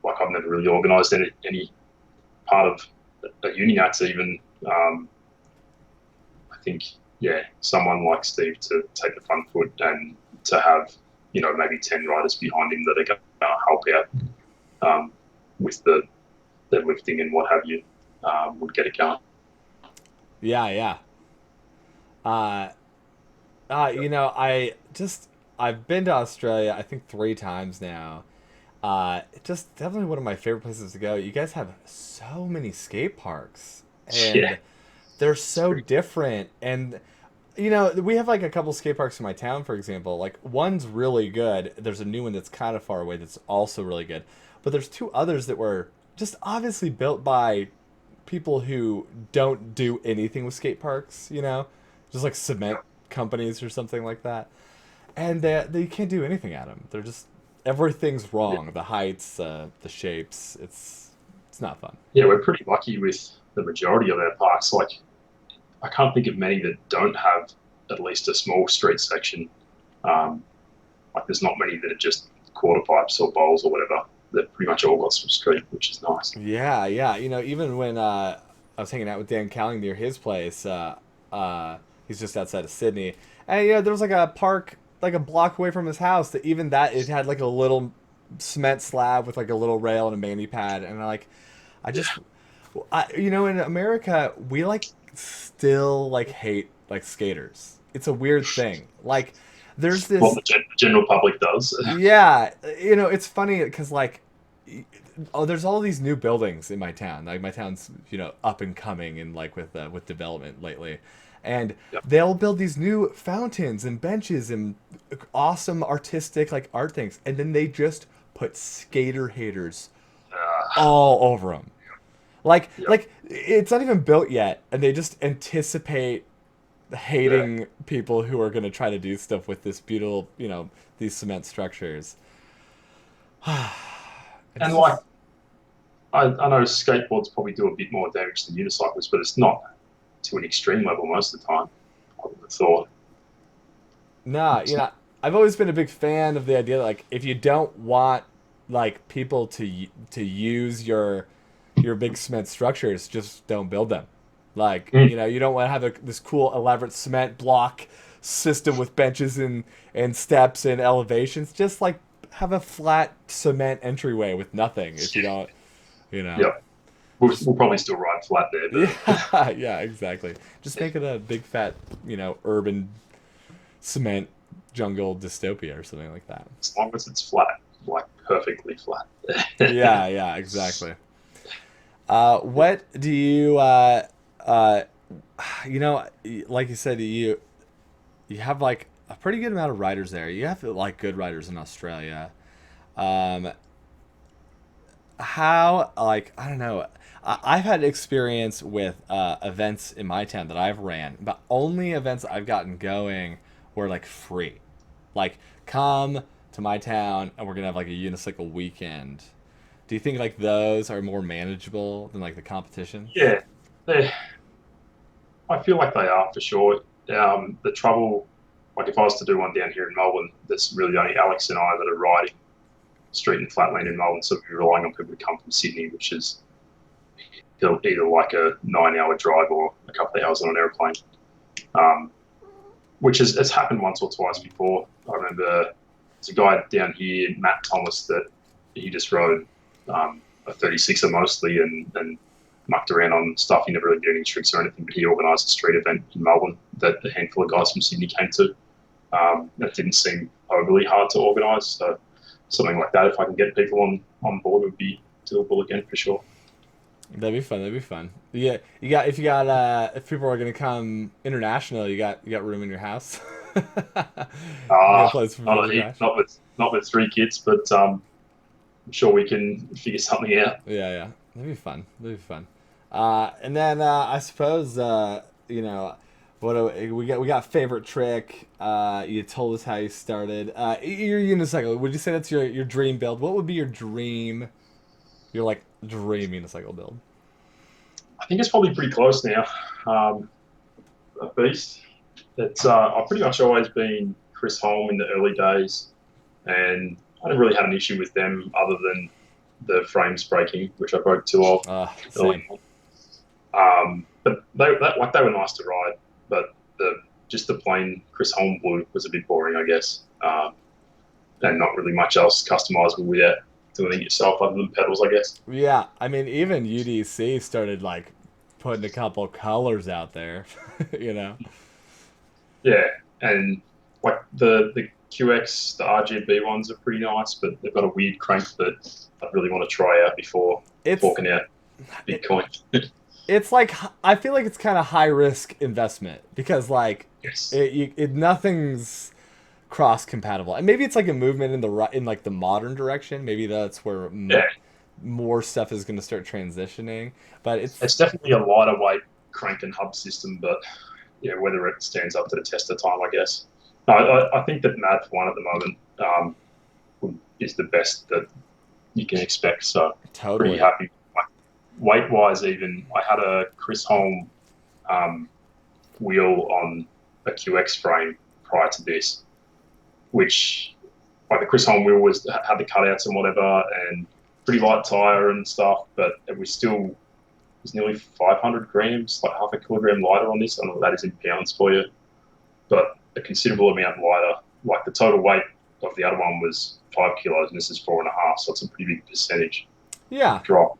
like I've never really organised any part of a Uniats even. I think someone like Steve to take the front foot and to have maybe 10 riders behind him that are going to help out with the lifting and what have you would get it going. Yeah, yeah. Uh, I've been to Australia I think 3 times now. Just definitely one of my favorite places to go. You guys have so many skate parks, Yeah, and they're it's so pretty. different. And we have like a couple skate parks in my town, for example. Like one's really good. There's a new one that's kind of far away that's also really good. But there's two others that were just obviously built by people who don't do anything with skate parks. Just like cement companies or something like that, and they can't do anything at them. They're just everything's Yeah, wrong. The heights, the shapes. It's not fun. yeah, we're pretty lucky with the majority of our parks. Like I can't think of many that don't have at least a small street section. Um, like there's not many that are just quarter pipes or bowls or whatever. They've pretty much all got some street, which is nice. Yeah, yeah. Even when I was hanging out with Dan Cowling near his place, he's just outside of Sydney, and there was like a park like a block away from his house that even that it had like a little cement slab with like a little rail and a mani pad, and I Yeah, just in America we like still like hate like skaters. It's a weird thing. Like there's What this the general public does. yeah, it's funny because like oh, there's all these new buildings in my town. Like my town's up and coming and like with development lately, and Yeah. they'll build these new fountains and benches and awesome artistic like art things, and then they just put skater haters all over them. Yep. Like it's not even built yet, and they just anticipate Yeah. hating people who are going to try to do stuff with this beautiful, these cement structures. And It's like, just I know skateboards probably do a bit more damage than unicycles, but it's not to an extreme level most of the time. I would have thought. nah, I've always been a big fan of the idea that like if you don't want like people to use your big cement structures, just don't build them. Like, Mm. you don't want to have this cool elaborate cement block system with benches and steps and elevations. Just like have a flat cement entryway with nothing if you don't, you know. Yeah. We'll, Just we'll probably still ride flat there, but yeah, yeah, exactly. Just make it a big fat, urban cement jungle dystopia or something like that. as long as it's flat, like perfectly flat. Yeah, yeah, exactly. What do you uh you know like you said you have like a pretty good amount of riders there. You have like good riders in Australia. Um how like I don't know. I've had experience with events in my town that I've ran, but only events I've gotten going were like free. Like come to my town and we're gonna have like a unicycle weekend. Do you think like those are more manageable than like the competitions? Yeah, they. I feel like they are for sure. The trouble, like if I was to do one down here in Melbourne, there's really only Alex and I that are riding street and flatland in Melbourne, so we're relying on people to come from Sydney, which is either like a 9 hour drive or a couple of hours on an airplane. Um, which has happened once or twice before. I remember there's a guy down here, Matt Thomas, that he just rode a 36er mostly and mucked around on stuff. He never really did any tricks or anything, but he organised a street event in Melbourne that a handful of guys from Sydney came to. That didn't seem overly hard to organise. So something like that, if I can get people on board, would be doable again for sure. That'd be fun. That'd be fun. Yeah, if people are gonna come international, you got room in your house. You got a place for people Not a to heap, crash. not with 3 kids, but I'm sure we can figure something out. Yeah, yeah, that'd be fun. That'd be fun. And then I suppose what we got favorite trick. You told us how you started. Your unicycle. Would you say that's your dream build? What would be your like dream unicycle build? I think it's probably pretty close now. A beast. It's I've pretty much always been Chris Holm in the early days, and I never really had an issue with them other than the frames breaking, which I broke two of Same. early on. But they were nice to ride, but the plain Chris Holm blue was a bit boring, I guess, and not really much else customizable without doing it yourself other than pedals, I guess. Yeah, I mean, even UDC started like putting a couple colors out there, you know. Yeah, and like the QX, the RGB ones are pretty nice, but they've got a weird crank that I really want to try out before It's forking out it, Bitcoin. it's like I feel like it's kind of high risk investment because like Yes. nothing's cross compatible, and maybe it's like a movement in like the modern direction. Maybe that's where Yeah, more stuff is going to start transitioning. But it's definitely a lighter weight crank and hub system, but yeah, whether it stands up to the test of time, I guess. No, I think that Mad for one at the moment is the best that you can expect. So pretty totally. happy. Like, weight wise, even I had a Chris Holm um, wheel on a QX frame prior to this, which like the Chris Holm wheel had the cutouts and whatever, and pretty light tire and stuff, but it was nearly 500 grams, like half a kilogram lighter on this. I don't know what that is in pounds for you, but a considerable amount lighter. Like the total weight of the other one was 5 kilos, and this is 4.5, so it's a pretty big percentage Yeah, drop.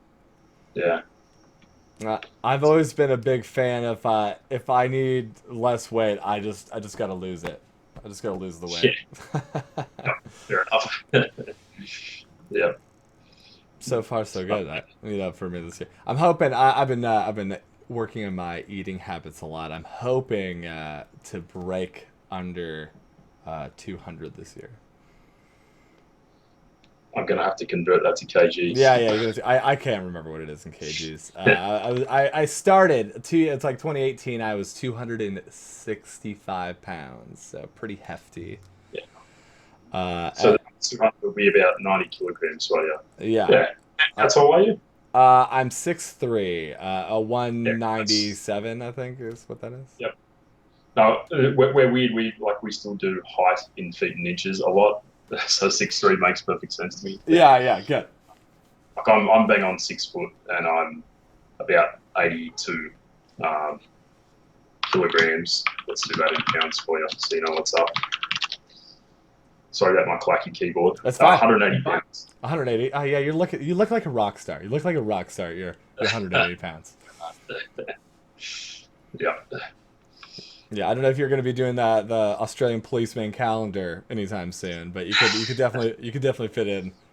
Yeah, I've always been a big fan of if I need less weight, I just gotta lose it. I just gotta lose the weight. Yeah, fair enough. Yeah. So far, so good. For me this year, I'm hoping. I've been working on my eating habits a lot. I'm hoping to break under 200 this year. I'm gonna have to convert that to Yeah, kgs. yeah. You're gonna see, I can't remember what it is in kgs. I started it's like 2018. I was 265 pounds, so pretty hefty. Yeah. Uh, So at, that 200 will be about 90 kilograms, so yeah. yeah. Yeah. Uh, How tall are you? I'm 6'3", a Yeah, that's 197, I think is what that is. yep. No, we're weird. We still do height in feet and inches a lot. So 6'3" makes perfect sense to me. Yeah. Yeah, yeah, good. Like I'm bang on 6 foot and I'm about 82 um, kilograms. Let's do that in pounds for you so you know what's up. Sorry about my clacky keyboard. That's fine. 180 pounds. 180. Oh yeah, you look like a rock star. You look like a rock star. You're 180 pounds. Yeah. Yeah, I don't know if you're going to be doing the Australian policeman calendar anytime soon, but you could definitely fit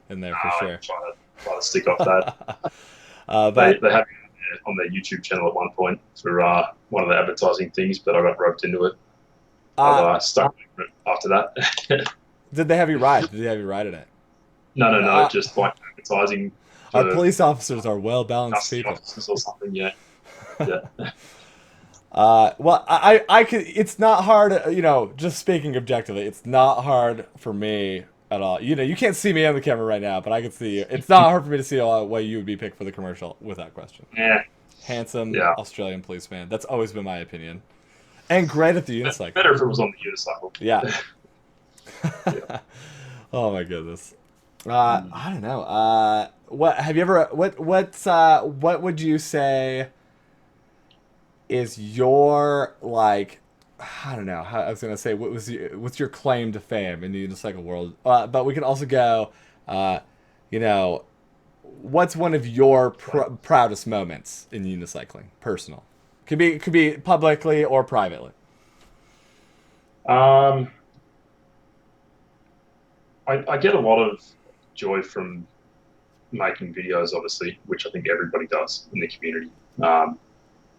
in there for I'm sure. trying to stick off that. But They had me on their YouTube channel at one point for one of the advertising things, but I got roped into it. I've uh, stuck with it after that. did they have you ride? Did they have you ride in it? No, Uh, just like advertising our for police officers are well balanced custody people. officers or something. Yeah, yeah, Well, I could. It's not hard. Just speaking objectively, it's not hard for me at all. You can't see me on the camera right now, but I can see you. It's not hard for me to see why you would be picked for the commercial without question. yeah, Handsome yeah. Australian policeman. That's always been my opinion. And great at the unicycle. Better if it was on the unicycle. Yeah. Yeah. Oh my goodness. I don't know. What have you ever? What would you say is your like? I don't know. I was gonna say what's your claim to fame in the unicycle world? But we can also go. Uh, you know, what's one of your proudest moments in unicycling? Personal. Could be publicly or privately. Um, I get a lot of joy from making videos, obviously, which I think everybody does in the community. Um,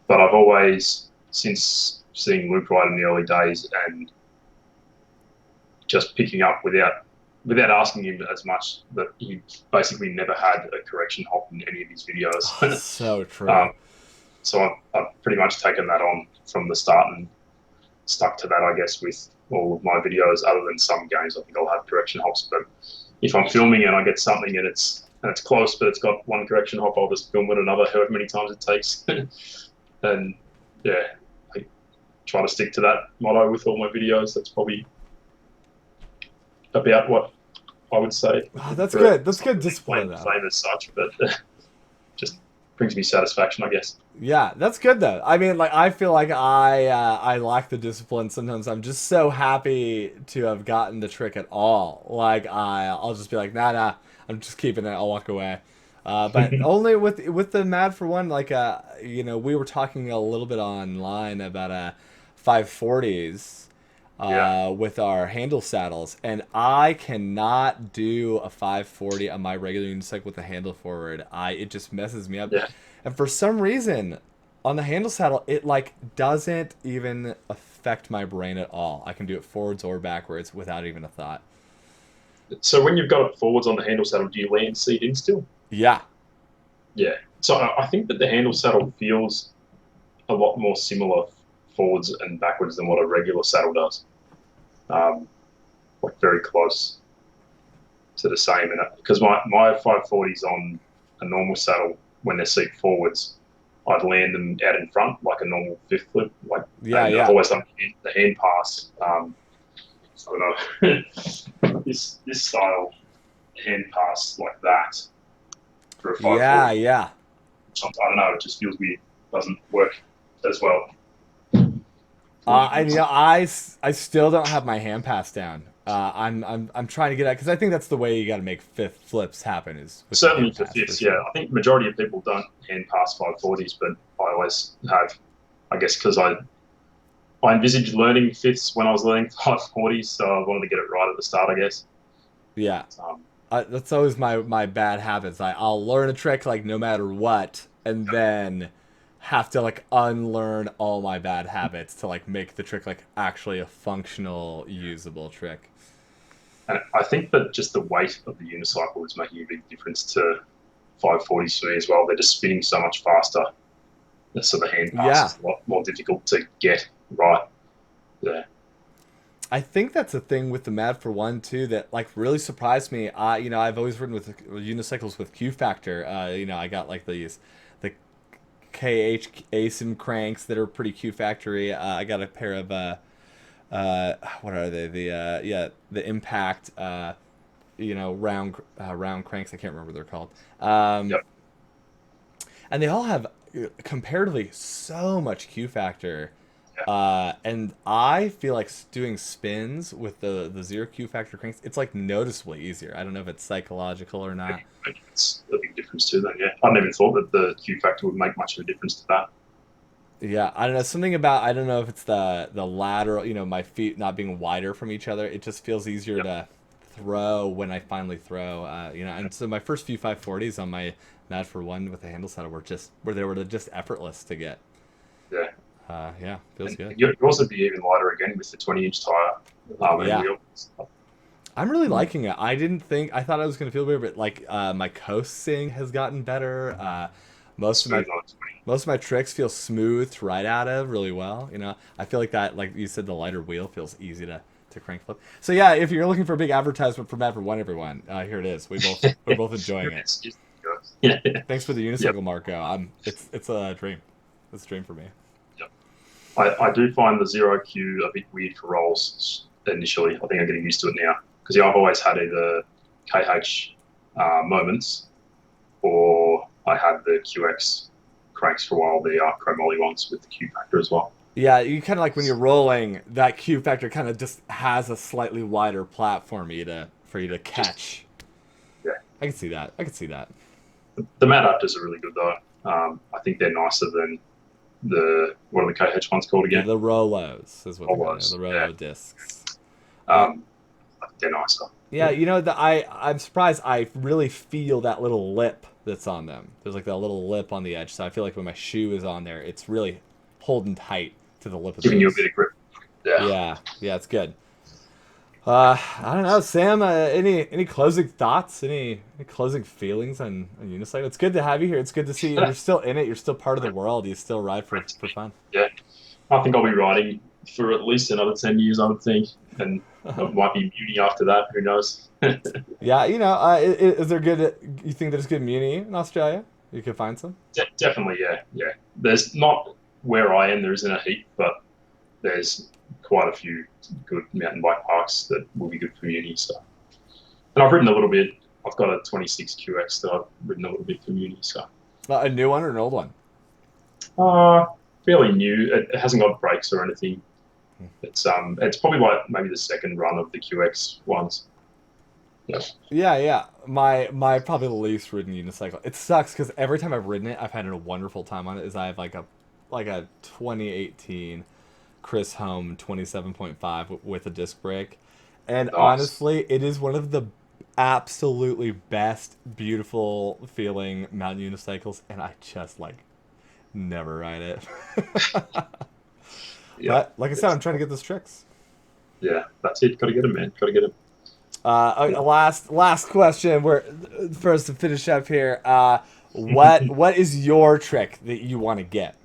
but I've always, since seeing Luke ride in the early days and just picking up without asking him as much, that he basically never had a correction hop in any of his Oh, videos. so true. um, so I've pretty much taken that on from the start and stuck to that, I guess, with all of my videos. Other than some games, I think I'll have correction hops. But if I'm filming and I get something and it's close, but it's got one correction hop, I'll just film it another however many times it takes. And yeah, I try to stick to that motto with all my videos. That's probably about what I would say. Oh, that's For good. That's it's not good really discipline, though. fame as such, but just brings me satisfaction, I guess. Yeah, that's good though. I mean, like I feel like I lack the discipline. Sometimes I'm just so happy to have gotten the trick at all. Like I'll just be like, nah, I'm just keeping it. I'll walk away. But only with the Mad for One. Like we were talking a little bit online about 540s Yeah, with our handle saddles, and I cannot do a 540 on my regular unicycle with the handle forward. It just messes me up. yeah. And for some reason, on the handle saddle, it like doesn't even affect my brain at all. I can do it forwards or backwards without even a thought. So when you've got it forwards on the handle saddle, do you land seat in still? Yeah. Yeah. So I think that the handle saddle feels a lot more similar forwards and backwards than what a regular saddle does. Like very close to the same. And because my 540s on a normal saddle, when they're seat forwards, I'd land them out in front like a normal fifth flip. Like, Yeah, and I've yeah. always done the hand pass. So this style hand pass like that for a Yeah, 540. yeah. I don't know. It just feels weird. Doesn't work as well. I still don't have my hand pass down. I'm trying to get at, because I think that's the way you got to make fifth flips happen, is with the Certainly hand for pass for fifths, yeah. sure. I think majority of people don't hand pass 540s, but I always have. I guess because I envisaged learning fifths when I was learning 540s, so I wanted to get it right at the start, I guess. Yeah, Um, that's always my bad habits. I'll learn a trick like no matter what, and then have to like unlearn all my bad habits to like make the trick like actually a functional, usable trick. and I think that just the weight of the unicycle is making a big difference to 540s for me as well. They're just spinning so much faster, so the hand pass Yeah, is a lot more difficult to get right. Yeah. I think that's a thing with the Mad for One too that like really surprised me. I've always ridden with unicycles with Q Factor. I got like the KH ASIM cranks that are pretty Q Factory. I got a pair of what are they? The Impact round cranks. I can't remember what they're called. Um, Yep. and they all have comparatively so much Q factor. Yeah. And I feel like doing spins with the zero Q factor cranks, it's like noticeably easier. I don't know if it's psychological or not. Maybe it's a big difference too. Then, yeah, I never thought that the Q factor would make much of a difference to that. Yeah, I don't know, something about, I don't know if it's the lateral, my feet not being wider from each other. It just feels easier Yep. to throw when I finally throw. And so my first few 540s on my Mad for One with the handle saddle were they were just effortless to get. Yeah. Yeah, feels And good. yours would be even lighter again with the 20-inch tire and Yeah, wheel. I'm really Mm. liking it. I thought I was gonna feel weird, but like my coasting has gotten better. Most of my Smooth on a 20. most of my tricks feel smooth right out of really well. I feel like that, like you said, the lighter wheel feels easy to crank flip. So yeah, if you're looking for a big advertisement for Mad for One, everyone, here it is. We're both enjoying it. Yeah. Thanks for the Yep. unicycle, Marco. It's a dream. It's a dream for me. Yep. I do find the zero Q a bit weird for rolls initially. I think I'm getting used to it now because yeah, I've always had either KH moments or I had the QX cranks for a while, the chromoly ones with the Q factor as well. Yeah, you kind of like when you're rolling, that Q factor kind of just has a slightly wider platform for you to Just catch. yeah, I can see that. I can see that. the mat adapters are really good though. I think they're nicer than the what are the KH ones called again? The Rolos is what they're called. The Always, yeah. Rolo discs. Uh, Um, I think they're nicer. yeah, I'm surprised. I really feel that little lip that's on them. There's like that little lip on the edge, so I feel like when my shoe is on there, it's really holding tight to the lip of Giving you a those. bit of grip. Yeah. Yeah, it's good. I don't know, Sam. Any closing thoughts? Any closing feelings on unicycle? It's good to have you here. It's good to see you. Yeah. You're still in it. You're still part of the world. You still ride for fun. Yeah. I think I'll be riding for at least another 10 years, I would think. And it might be uni after that. Who knows? Yeah, is there good? You think there's good muni in Australia? You could find some. Definitely, yeah. Yeah. There's not where I am, there isn't a heap, but there's quite a few good mountain bike parks that will be good for uni. So, and I've ridden a little bit. I've got a 26 QX that I've ridden a little bit for uni. So, A new one or an old one? uh, fairly new. It hasn't got brakes or anything. It's probably like maybe the second run of the QX ones. Yeah. Yeah. My probably the least ridden unicycle. It sucks because every time I've ridden it, I've had a wonderful time on it. Is I have like a 2018 Chris Home 27.5 with a disc brake, and Nice. honestly, it is one of the absolutely best, beautiful feeling mountain unicycles, and I just like never ride it. Yeah. But like I said, I'm trying to get those tricks. Yeah. That's it. Got to get them, man. Got to get them. Last question. We're first to finish up here. What is your trick that you want to get?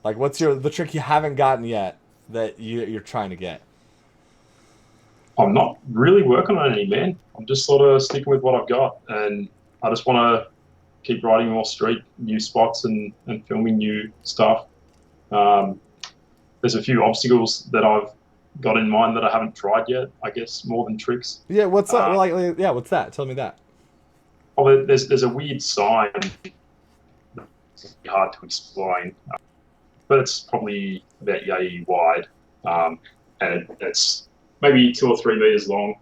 Like, what's the trick you haven't gotten yet that you're trying to get? I'm not really working on any, man. I'm just sort of sticking with what I've got, and I just want to keep riding more street, new spots, and filming new stuff. Um, there's a few obstacles that I've got in mind that I haven't tried yet. I guess more than tricks. Yeah, what's up? Uh, Yeah, what's that? Tell me that. there's a weird sign that's hard to explain, but it's probably about yay wide, and it's maybe 2 or 3 meters long,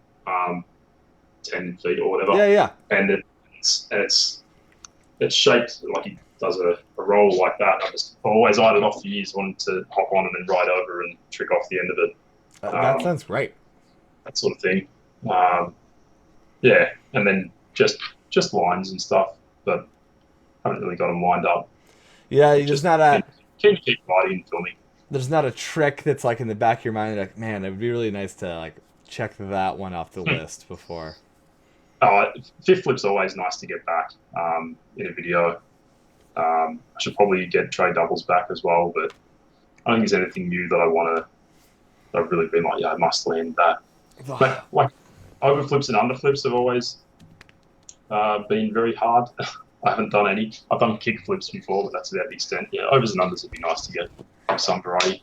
10 feet or whatever, Yeah, yeah. and it's shaped like he does a roll like that. I've always eyed it off for years, wanted to hop on and then ride over and trick off the end of it, That sounds great. that sort of thing. Um, yeah, and then just lines and stuff, but I haven't really got them lined up. Yeah, Just keen to keep riding and filming. there's not a trick that's like in the back of your mind like, man, it would be really nice to like check that one off the list before. Fifth flip's always nice to get back in a video. I should probably get tray doubles back as well, but I don't think there's anything new that I want to. I've really been like, yeah, I must land that. But like overflips and underflips have always been very hard. I haven't done any. I've done kick flips before, but that's about the extent. Yeah, overs and unders would be nice to get some variety.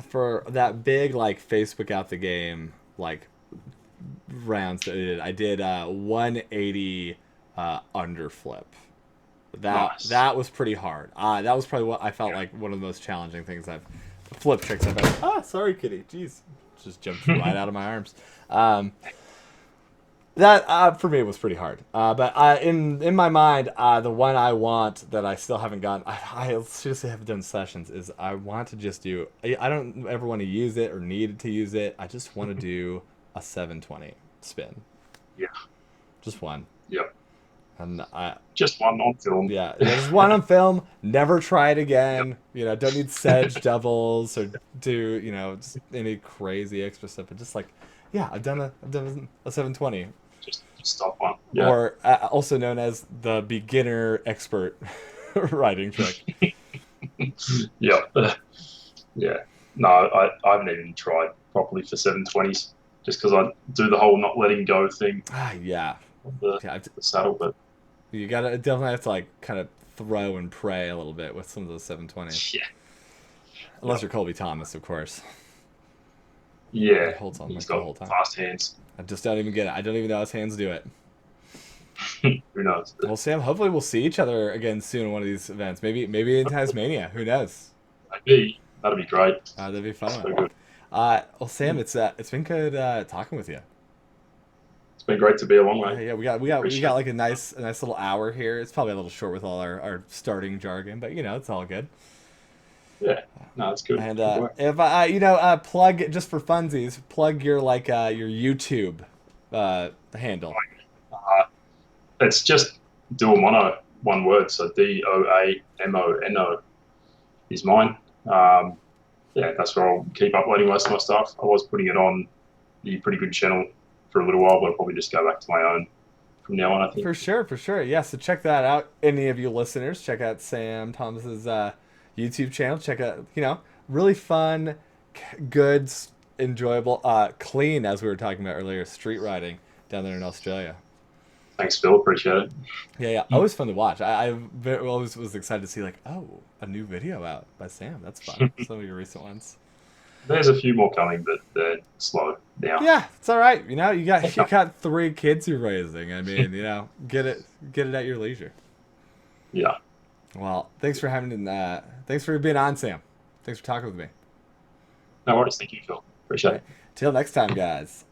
For that big like Facebook out the game like rounds that I did 180 underflip. That was pretty hard. That was probably what I felt like one of the most challenging things flip tricks I've ever. Ah, sorry, kitty. Jeez, just jumped right out of my arms. That for me was pretty hard. But in my mind, the one I want that I still haven't gotten, I seriously haven't done sessions, is I want to just do. I don't ever want to use it or need to use it. I just want to do a 720 spin. Yeah. Just one. Yep. And just one on film. Yeah, just one on film. Never try it again. Yep. Don't need sedge doubles or do just any crazy extra stuff. But just like, yeah, I've done a 720. Just stop one. Yeah. Or also known as the beginner expert riding trick. Yeah. Yeah. No, I haven't even tried properly for 720s just because I do the whole not letting go thing. Yeah. The saddle, but you gotta definitely have to like kind of throw and pray a little bit with some of those 720s. Yeah. Unless you're Colby Thomas, of course. Yeah. He holds on he's the got whole time. Fast hands. I just don't even get it. I don't even know how his hands do it. Who knows? Well, Sam, hopefully we'll see each other again soon in one of these events. Maybe in Tasmania. Who knows? Maybe. That'd be great. That'd be fun. So good. Well, Sam, it's been good talking with you. It's been great to be along, mate. Yeah, we got like a nice little hour here. It's probably a little short with all our starting jargon, but it's all good. Yeah, no, it's good. And if I plug just for funsies, plug your your YouTube handle. It's just dual mono, one word. So DOAMONO is mine. Yeah, that's where I'll keep uploading most of my stuff. I was putting it on the Pretty Good channel for a little while, but I'll probably just go back to my own from now on, I think. For sure. Yeah, so check that out. Any of you listeners, check out Sam Thomas's YouTube channel. Check out, really fun, good, enjoyable, clean, as we were talking about earlier, street riding down there in Australia. Thanks, Phil. Appreciate it. Yeah. Always fun to watch. I always was excited to see a new video out by Sam. That's fun. Some of your recent ones. There's a few more coming, but they're slow now. Yeah, it's all right. You got 3 kids you're raising. I mean, get it at your leisure. Yeah. Well, thanks for thanks for being on, Sam. Thanks for talking with me. No worries. Thank you, Phil. Appreciate it. Till next time, guys.